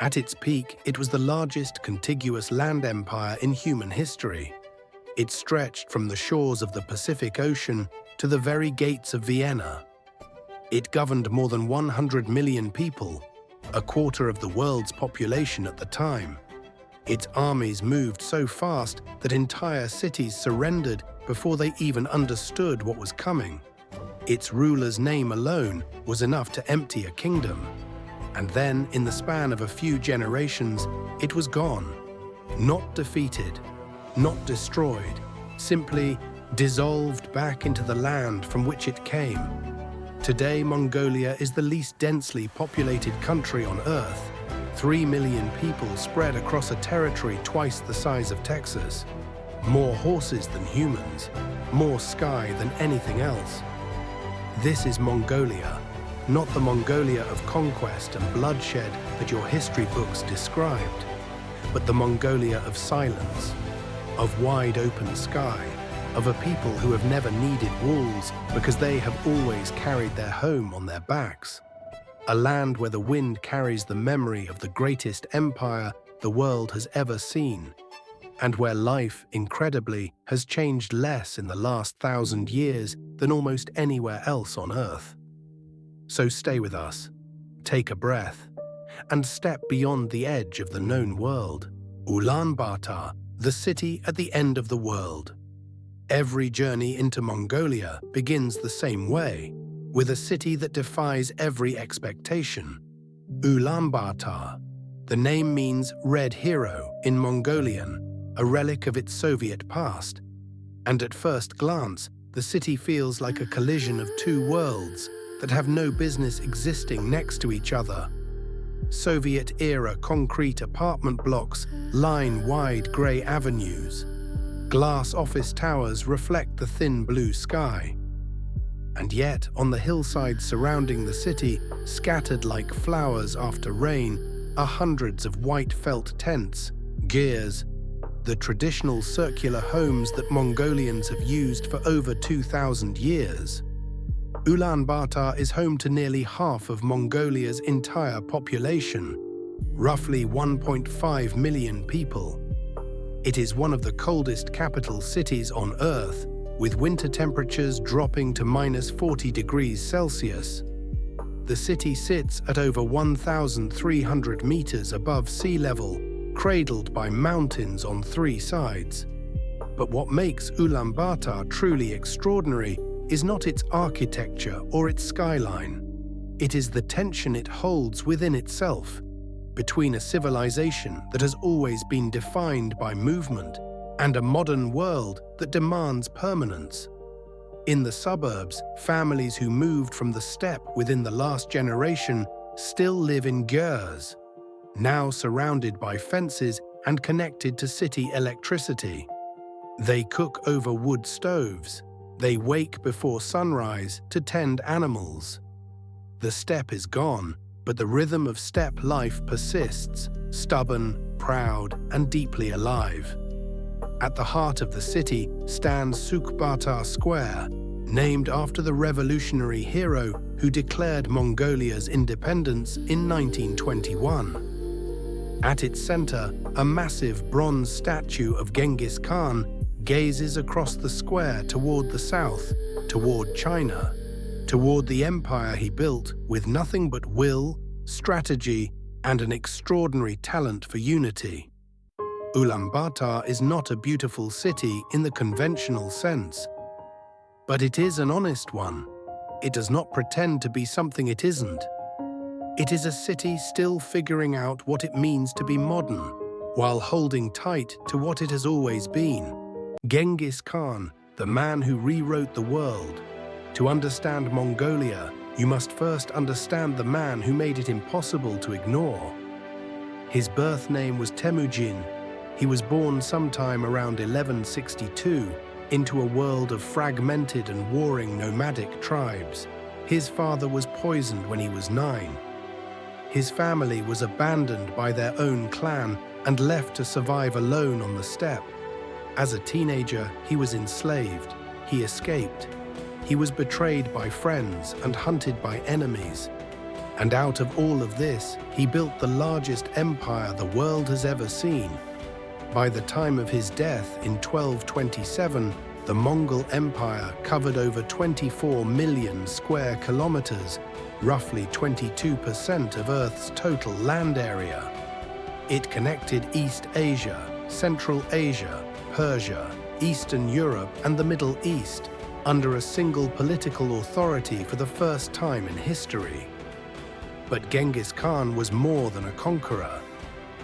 At its peak, it was the largest contiguous land empire in human history. It stretched from the shores of the Pacific Ocean to the very gates of Vienna. It governed more than 100 million people, a quarter of the world's population at the time. Its armies moved so fast that entire cities surrendered before they even understood what was coming. Its ruler's name alone was enough to empty a kingdom. And then, in the span of a few generations, it was gone. Not defeated, not destroyed, simply dissolved back into the land from which it came. Today, Mongolia is the least densely populated country on Earth. 3 million people spread across a territory twice the size of Texas. More horses than humans, more sky than anything else. This is Mongolia, not the Mongolia of conquest and bloodshed that your history books described, but the Mongolia of silence, of wide open sky, of a people who have never needed walls because they have always carried their home on their backs. A land where the wind carries the memory of the greatest empire the world has ever seen, and where life, incredibly, has changed less in the last 1,000 years than almost anywhere else on Earth. So stay with us, take a breath, and step beyond the edge of the known world. Ulaanbaatar, the city at the end of the world. Every journey into Mongolia begins the same way, with a city that defies every expectation. Ulaanbaatar. The name means Red Hero in Mongolian, a relic of its Soviet past. And at first glance, the city feels like a collision of two worlds that have no business existing next to each other. Soviet-era concrete apartment blocks line wide grey avenues. Glass office towers reflect the thin blue sky. And yet, on the hillside surrounding the city, scattered like flowers after rain, are hundreds of white felt tents, gyrs, the traditional circular homes that Mongolians have used for over 2,000 years. Ulaanbaatar is home to nearly half of Mongolia's entire population, roughly 1.5 million people. It is one of the coldest capital cities on Earth, with winter temperatures dropping to -40 degrees Celsius. The city sits at over 1,300 meters above sea level, cradled by mountains on three sides. But what makes Ulaanbaatar truly extraordinary is not its architecture or its skyline. It is the tension it holds within itself, between a civilization that has always been defined by movement and a modern world that demands permanence. In the suburbs, families who moved from the steppe within the last generation still live in gyrs, now surrounded by fences and connected to city electricity. They cook over wood stoves. They wake before sunrise to tend animals. The steppe is gone, but the rhythm of steppe life persists, stubborn, proud, and deeply alive. At the heart of the city stands Sukhbaatar Square, named after the revolutionary hero who declared Mongolia's independence in 1921. At its center, a massive bronze statue of Genghis Khan gazes across the square toward the south, toward China, toward the empire he built with nothing but will, strategy, and an extraordinary talent for unity. Ulaanbaatar is not a beautiful city in the conventional sense, but it is an honest one. It does not pretend to be something it isn't. It is a city still figuring out what it means to be modern, while holding tight to what it has always been. Genghis Khan, the man who rewrote the world. To understand Mongolia, you must first understand the man who made it impossible to ignore. His birth name was Temujin. He was born sometime around 1162 into a world of fragmented and warring nomadic tribes. His father was poisoned when he was 9. His family was abandoned by their own clan and left to survive alone on the steppe. As a teenager, he was enslaved. He escaped. He was betrayed by friends and hunted by enemies. And out of all of this, he built the largest empire the world has ever seen. By the time of his death in 1227, the Mongol Empire covered over 24 million square kilometers, roughly 22% of Earth's total land area. It connected East Asia, Central Asia, Persia, Eastern Europe, and the Middle East under a single political authority for the first time in history. But Genghis Khan was more than a conqueror.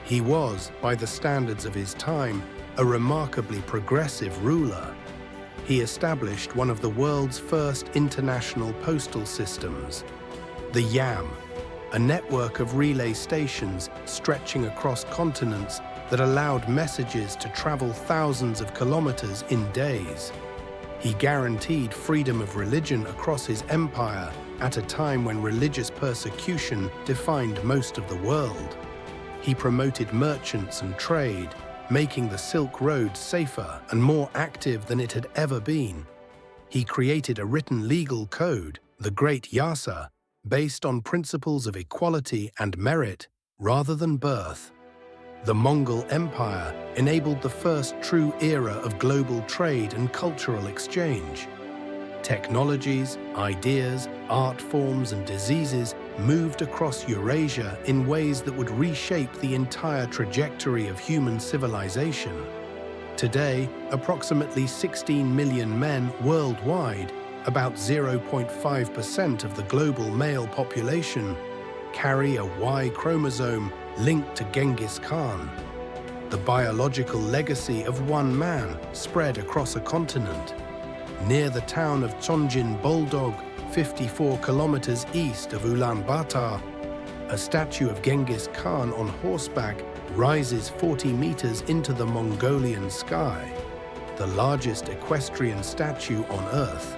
He was, by the standards of his time, a remarkably progressive ruler. He established one of the world's first international postal systems, the YAM, a network of relay stations stretching across continents that allowed messages to travel thousands of kilometers in days. He guaranteed freedom of religion across his empire at a time when religious persecution defined most of the world. He promoted merchants and trade, making the Silk Road safer and more active than it had ever been. He created a written legal code, the Great Yasa, based on principles of equality and merit rather than birth. The Mongol Empire enabled the first true era of global trade and cultural exchange. Technologies, ideas, art forms, and diseases moved across Eurasia in ways that would reshape the entire trajectory of human civilization. Today, approximately 16 million men worldwide, about 0.5% of the global male population, carry a Y chromosome linked to Genghis Khan. The biological legacy of one man spread across a continent. Near the town of Chonjin Boldog, 54 kilometers east of Ulaanbaatar, a statue of Genghis Khan on horseback rises 40 meters into the Mongolian sky, the largest equestrian statue on Earth.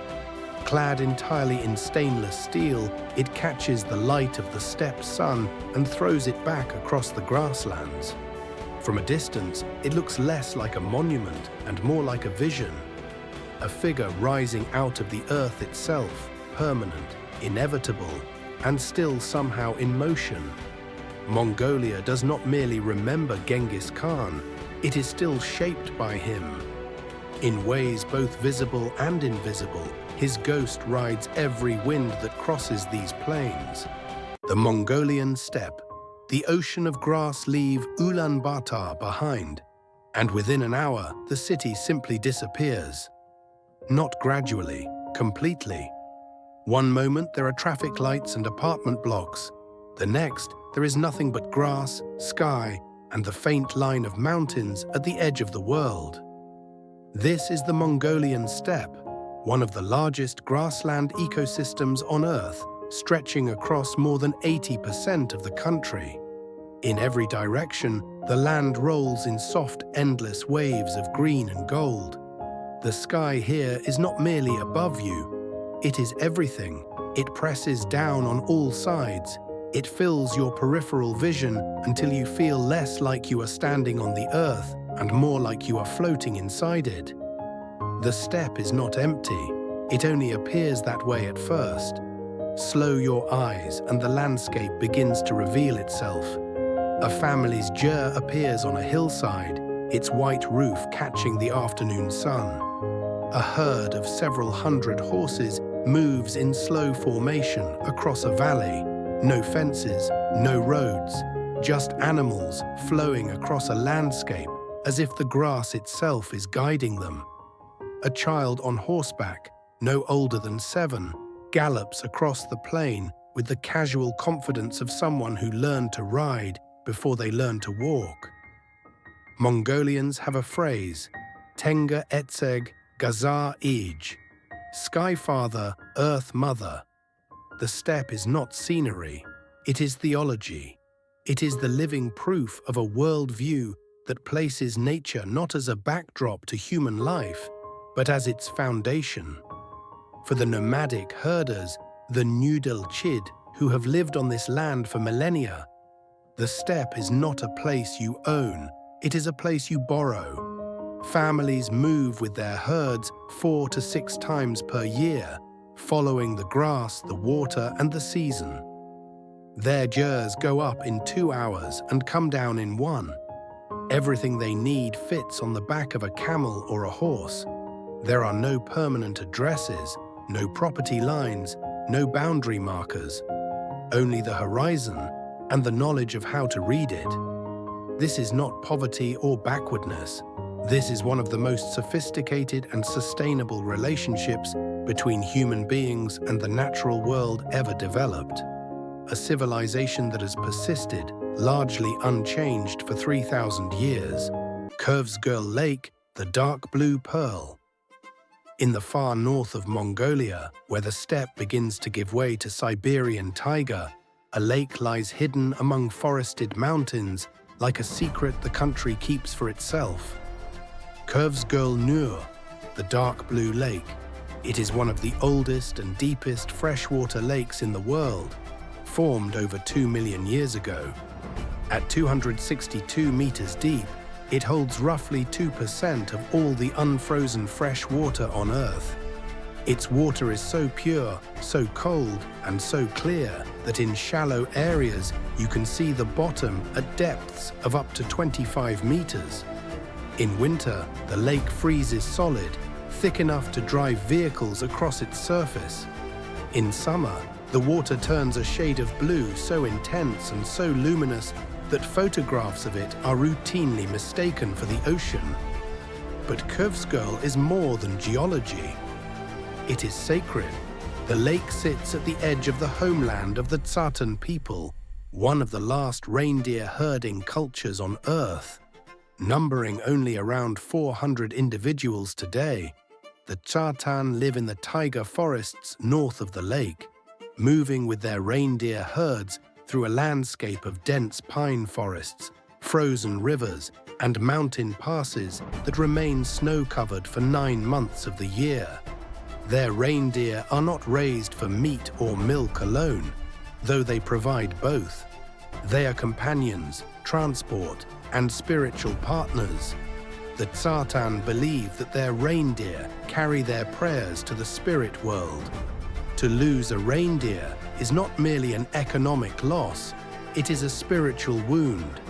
Clad entirely in stainless steel, it catches the light of the steppe sun and throws it back across the grasslands. From a distance, it looks less like a monument and more like a vision. A figure rising out of the earth itself, permanent, inevitable, and still somehow in motion. Mongolia does not merely remember Genghis Khan, it is still shaped by him. In ways both visible and invisible, his ghost rides every wind that crosses these plains. The Mongolian steppe, the ocean of grass leave Ulaanbaatar behind, and within an hour the city simply disappears. Not gradually, completely. One moment there are traffic lights and apartment blocks. The next, there is nothing but grass, sky, and the faint line of mountains at the edge of the world. This is the Mongolian steppe, one of the largest grassland ecosystems on Earth, stretching across more than 80% of the country. In every direction, the land rolls in soft, endless waves of green and gold. The sky here is not merely above you, it is everything. It presses down on all sides. It fills your peripheral vision until you feel less like you are standing on the earth and more like you are floating inside it. The steppe is not empty. It only appears that way at first. Slow your eyes and the landscape begins to reveal itself. A family's ger appears on a hillside, its white roof catching the afternoon sun. A herd of several hundred horses moves in slow formation across a valley. No fences, no roads, just animals flowing across a landscape as if the grass itself is guiding them. A child on horseback, no older than 7, gallops across the plain with the casual confidence of someone who learned to ride before they learned to walk. Mongolians have a phrase, Tenga etseg Gazar Ij, Sky Father, Earth Mother. The steppe is not scenery, it is theology. It is the living proof of a worldview that places nature not as a backdrop to human life, but as its foundation. For the nomadic herders, the Noodle Chid, who have lived on this land for millennia, the steppe is not a place you own, it is a place you borrow. Families move with their herds 4 to 6 times per year, following the grass, the water, and the season. Their journeys go up in 2 hours and come down in 1. Everything they need fits on the back of a camel or a horse. There are no permanent addresses, no property lines, no boundary markers, only the horizon and the knowledge of how to read it. This is not poverty or backwardness. This is one of the most sophisticated and sustainable relationships between human beings and the natural world ever developed. A civilization that has persisted, largely unchanged for 3,000 years. Kövsgöl Lake, the dark blue pearl. In the far north of Mongolia, where the steppe begins to give way to Siberian taiga, a lake lies hidden among forested mountains like a secret the country keeps for itself. Kövsgöl Nur, the dark blue lake. It is one of the oldest and deepest freshwater lakes in the world, formed over 2 million years ago. At 262 meters deep, it holds roughly 2% of all the unfrozen fresh water on Earth. Its water is so pure, so cold, and so clear that in shallow areas you can see the bottom at depths of up to 25 meters. In winter, the lake freezes solid, thick enough to drive vehicles across its surface. In summer, the water turns a shade of blue so intense and so luminous that photographs of it are routinely mistaken for the ocean. But Kövsgöl is more than geology. It is sacred. The lake sits at the edge of the homeland of the Tsatan people, one of the last reindeer herding cultures on Earth. Numbering only around 400 individuals today, the Tsatan live in the taiga forests north of the lake, moving with their reindeer herds through a landscape of dense pine forests, frozen rivers, and mountain passes that remain snow-covered for 9 months of the year. Their reindeer are not raised for meat or milk alone, though they provide both. They are companions, transport, and spiritual partners. The Tsatan believe that their reindeer carry their prayers to the spirit world. To lose a reindeer is not merely an economic loss, it is a spiritual wound.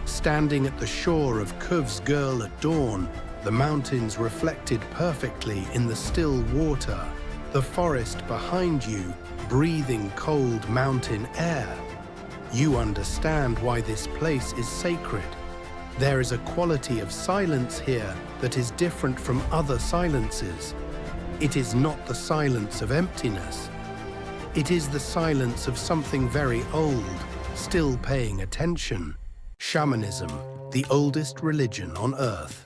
Standing at the shore of Kövsgöl at dawn, the mountains reflected perfectly in the still water, the forest behind you breathing cold mountain air. You understand why this place is sacred. There is a quality of silence here that is different from other silences. It is not the silence of emptiness. It is the silence of something very old, still paying attention. Shamanism, the oldest religion on Earth.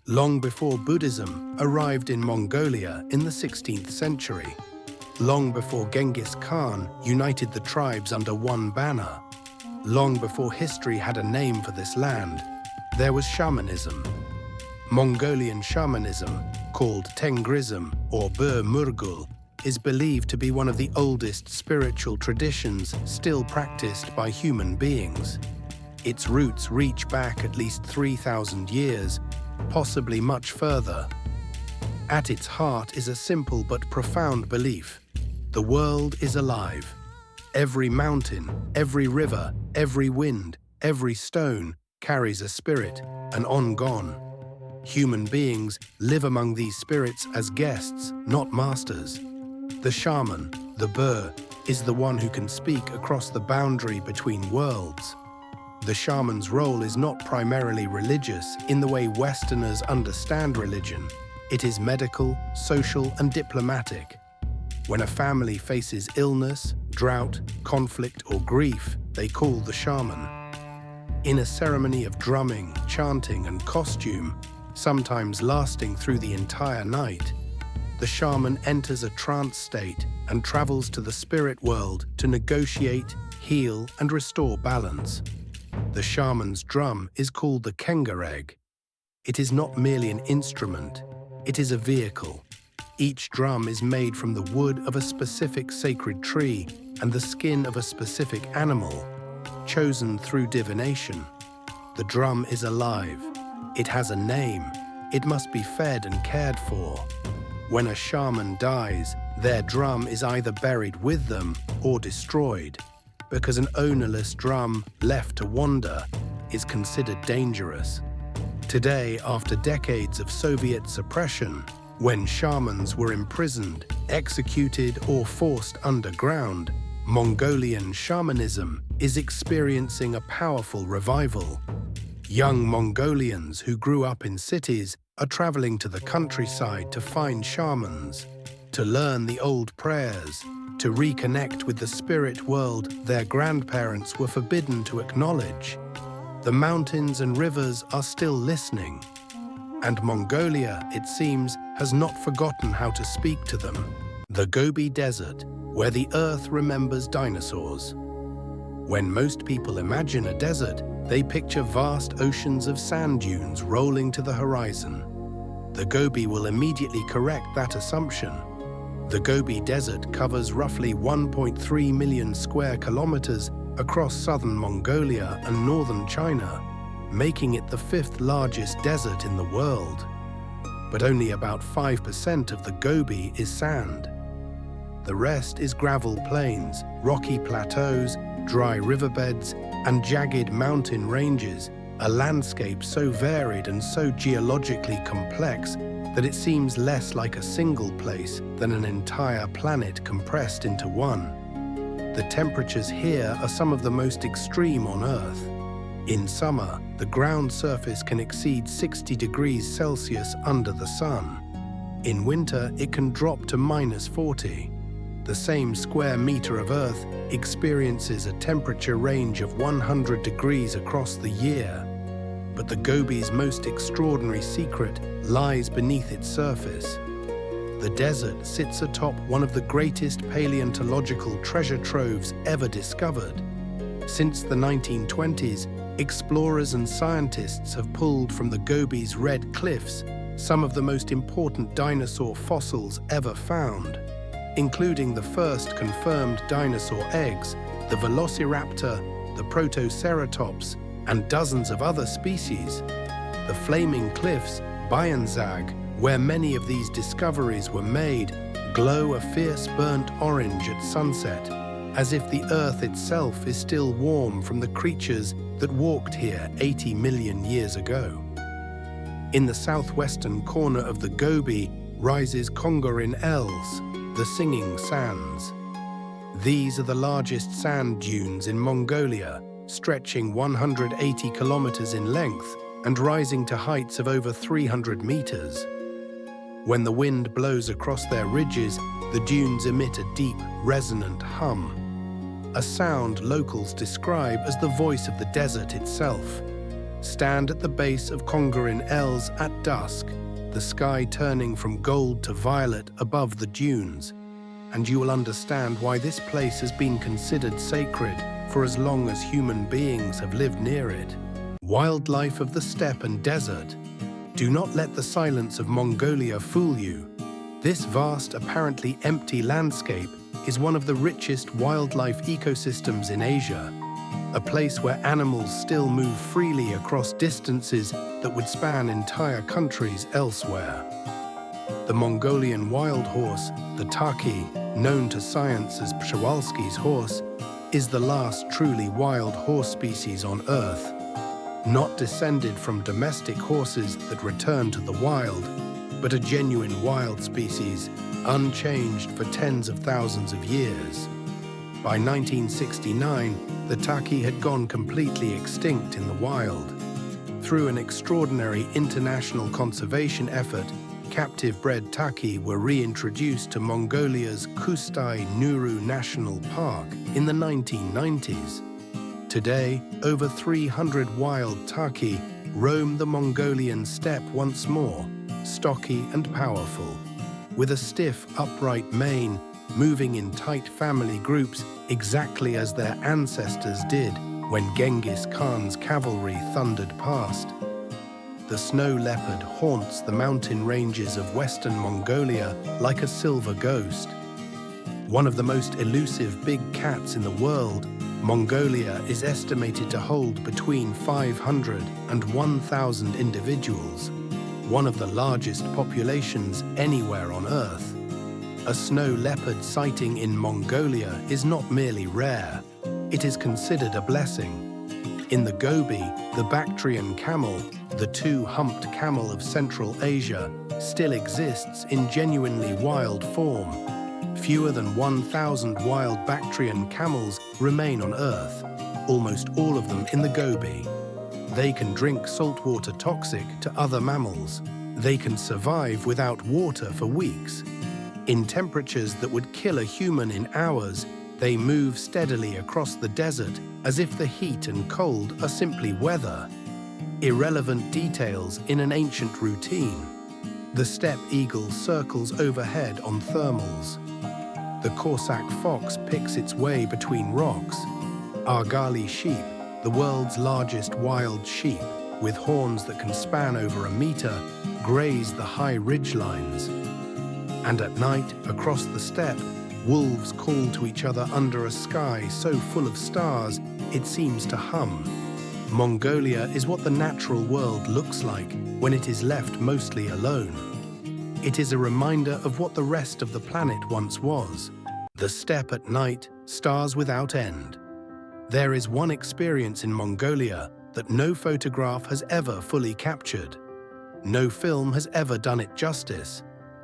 Long before Buddhism arrived in Mongolia in the 16th century. Long before Genghis Khan united the tribes under one banner. Long before history had a name for this land, there was shamanism. Mongolian shamanism, called Tengrism or Murgul, is believed to be one of the oldest spiritual traditions still practiced by human beings. Its roots reach back at least 3,000 years, possibly much further. At its heart is a simple but profound belief. The world is alive. Every mountain, every river, every wind, every stone carries a spirit, an on-gone. Human beings live among these spirits as guests, not masters. The shaman, the is the one who can speak across the boundary between worlds. The shaman's role is not primarily religious in the way Westerners understand religion. It is medical, social, and diplomatic. When a family faces illness, drought, conflict, or grief, they call the shaman. In a ceremony of drumming, chanting, and costume, sometimes lasting through the entire night, the shaman enters a trance state and travels to the spirit world to negotiate, heal, and restore balance. The shaman's drum is called the kengareg. It is not merely an instrument, it is a vehicle. Each drum is made from the wood of a specific sacred tree and the skin of a specific animal, chosen through divination. The drum is alive. It has a name. It must be fed and cared for. When a shaman dies, their drum is either buried with them or destroyed. because an ownerless drum left to wander is considered dangerous. Today, after decades of Soviet suppression, when shamans were imprisoned, executed, or forced underground, Mongolian shamanism is experiencing a powerful revival. Young Mongolians who grew up in cities are traveling to the countryside to find shamans, to learn the old prayers, to reconnect with the spirit world their grandparents were forbidden to acknowledge. The mountains and rivers are still listening, and Mongolia, it seems, has not forgotten how to speak to them. The Gobi Desert, where the earth remembers dinosaurs. When most people imagine a desert, they picture vast oceans of sand dunes rolling to the horizon. The Gobi will immediately correct that assumption. The Gobi Desert covers roughly 1.3 million square kilometers across southern Mongolia and northern China, making it the fifth largest desert in the world. But only about 5% of the Gobi is sand. The rest is gravel plains, rocky plateaus, dry riverbeds, and jagged mountain ranges, a landscape so varied and so geologically complex that it seems less like a single place than an entire planet compressed into one. The temperatures here are some of the most extreme on Earth. In summer, the ground surface can exceed 60 degrees Celsius under the sun. In winter, it can drop to -40. The same square meter of Earth experiences a temperature range of 100 degrees across the year. But the Gobi's most extraordinary secret lies beneath its surface. The desert sits atop one of the greatest paleontological treasure troves ever discovered. Since the 1920s, explorers and scientists have pulled from the Gobi's red cliffs some of the most important dinosaur fossils ever found, including the first confirmed dinosaur eggs, the velociraptor, the protoceratops, and dozens of other species. The flaming cliffs, Bayanzag, where many of these discoveries were made, glow a fierce burnt orange at sunset, as if the Earth itself is still warm from the creatures that walked here 80 million years ago. In the southwestern corner of the Gobi rises Kongorin Els, the Singing Sands. These are the largest sand dunes in Mongolia, stretching 180 kilometers in length and rising to heights of over 300 meters. When the wind blows across their ridges, the dunes emit a deep, resonant hum, a sound locals describe as the voice of the desert itself. Stand at the base of Kongorin Els at dusk, the sky turning from gold to violet above the dunes, and you will understand why this place has been considered sacred for as long as human beings have lived near it. Wildlife of the steppe and desert. Do not let the silence of Mongolia fool you. This vast, apparently empty landscape is one of the richest wildlife ecosystems in Asia, a place where animals still move freely across distances that would span entire countries elsewhere. The Mongolian wild horse, the taki, known to science as Przewalski's horse, is the last truly wild horse species on Earth, not descended from domestic horses that return to the wild, but a genuine wild species, unchanged for tens of thousands of years. By 1969, the taki had gone completely extinct in the wild. Through an extraordinary international conservation effort, captive-bred taki were reintroduced to Mongolia's Kustay-Nuru National Park in the 1990s. Today, over 300 wild taki roam the Mongolian steppe once more, stocky and powerful, with a stiff, upright mane, moving in tight family groups exactly as their ancestors did when Genghis Khan's cavalry thundered past. The snow leopard haunts the mountain ranges of western Mongolia like a silver ghost. One of the most elusive big cats in the world, Mongolia is estimated to hold between 500 and 1,000 individuals, one of the largest populations anywhere on Earth. A snow leopard sighting in Mongolia is not merely rare, it is considered a blessing. In the Gobi, the Bactrian camel, the two-humped camel of Central Asia, still exists in genuinely wild form. Fewer than 1,000 wild Bactrian camels remain on Earth, almost all of them in the Gobi. They can drink saltwater toxic to other mammals. They can survive without water for weeks. In temperatures that would kill a human in hours, they move steadily across the desert as if the heat and cold are simply weather. Irrelevant details in an ancient routine. The steppe eagle circles overhead on thermals. The Corsac fox picks its way between rocks. Argali sheep, the world's largest wild sheep, with horns that can span over a meter, graze the high ridgelines. And at night, across the steppe, wolves call to each other under a sky so full of stars it seems to hum. Mongolia is what the natural world looks like when it is left mostly alone. It is a reminder of what the rest of the planet once was. The steppe at night, stars without end. There is one experience in Mongolia that no photograph has ever fully captured. No film has ever done it justice,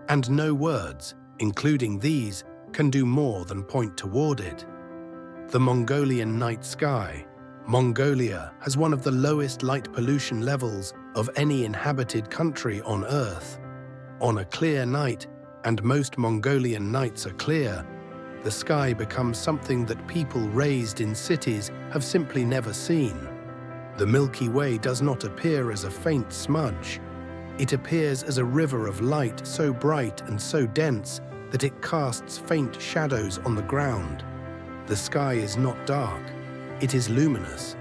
and no words, including these, can do more than point toward it. The Mongolian night sky. Mongolia has one of the lowest light pollution levels of any inhabited country on Earth. On a clear night, and most Mongolian nights are clear, the sky becomes something that people raised in cities have simply never seen. The Milky Way does not appear as a faint smudge. It appears as a river of light so bright and so dense that it casts faint shadows on the ground. The sky is not dark, it is luminous.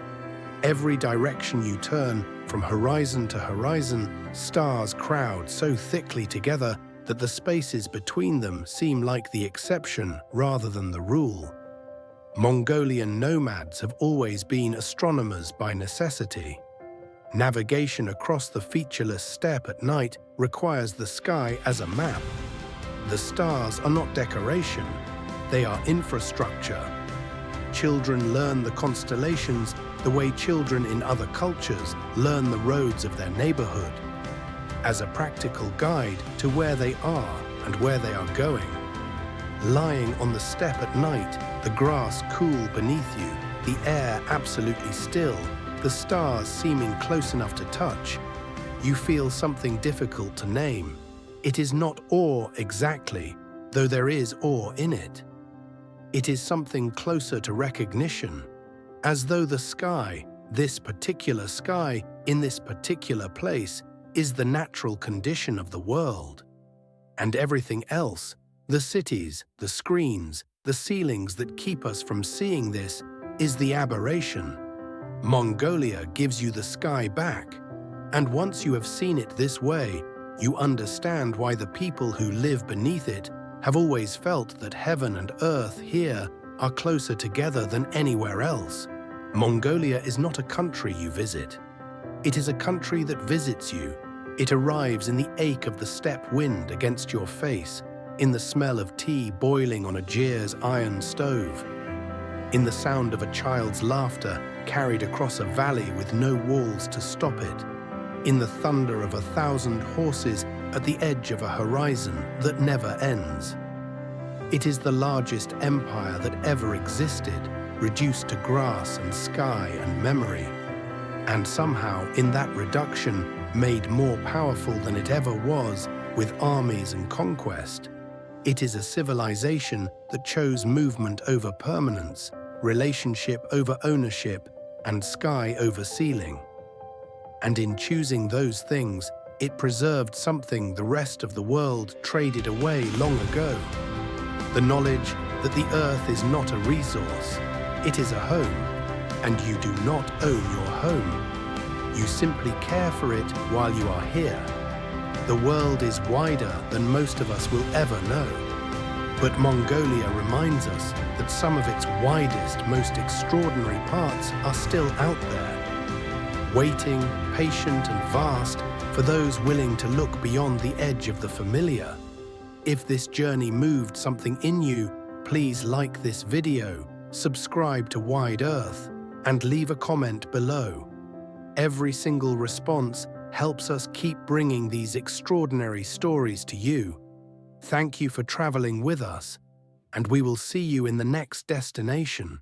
Every direction you turn, from horizon to horizon, stars crowd so thickly together that the spaces between them seem like the exception rather than the rule. Mongolian nomads have always been astronomers by necessity. Navigation across the featureless steppe at night requires the sky as a map. The stars are not decoration, they are infrastructure. Children learn the constellations the way children in other cultures learn the roads of their neighborhood, as a practical guide to where they are and where they are going. Lying on the steppe at night, the grass cool beneath you, the air absolutely still, the stars seeming close enough to touch, you feel something difficult to name. It is not awe exactly, though there is awe in it. It is something closer to recognition, as though the sky, this particular sky, in this particular place, is the natural condition of the world. And everything else, the cities, the screens, the ceilings that keep us from seeing this, is the aberration. Mongolia gives you the sky back, and once you have seen it this way, you understand why the people who live beneath it have always felt that heaven and earth here are closer together than anywhere else. Mongolia is not a country you visit. It is a country that visits you. It arrives in the ache of the steppe wind against your face, in the smell of tea boiling on a Jeer's iron stove, in the sound of a child's laughter carried across a valley with no walls to stop it, in the thunder of 1,000 horses at the edge of a horizon that never ends. It is the largest empire that ever existed, reduced to grass and sky and memory, and somehow in that reduction made more powerful than it ever was with armies and conquest. It is a civilization that chose movement over permanence, relationship over ownership, and sky over ceiling. And in choosing those things, it preserved something the rest of the world traded away long ago. The knowledge that the earth is not a resource, it is a home, and you do not own your home. You simply care for it while you are here. The world is wider than most of us will ever know. But Mongolia reminds us that some of its widest, most extraordinary parts are still out there, waiting, patient and vast for those willing to look beyond the edge of the familiar. If this journey moved something in you, please like this video, subscribe to Wide Earth, and leave a comment below. Every single response helps us keep bringing these extraordinary stories to you. Thank you for traveling with us, and we will see you in the next destination.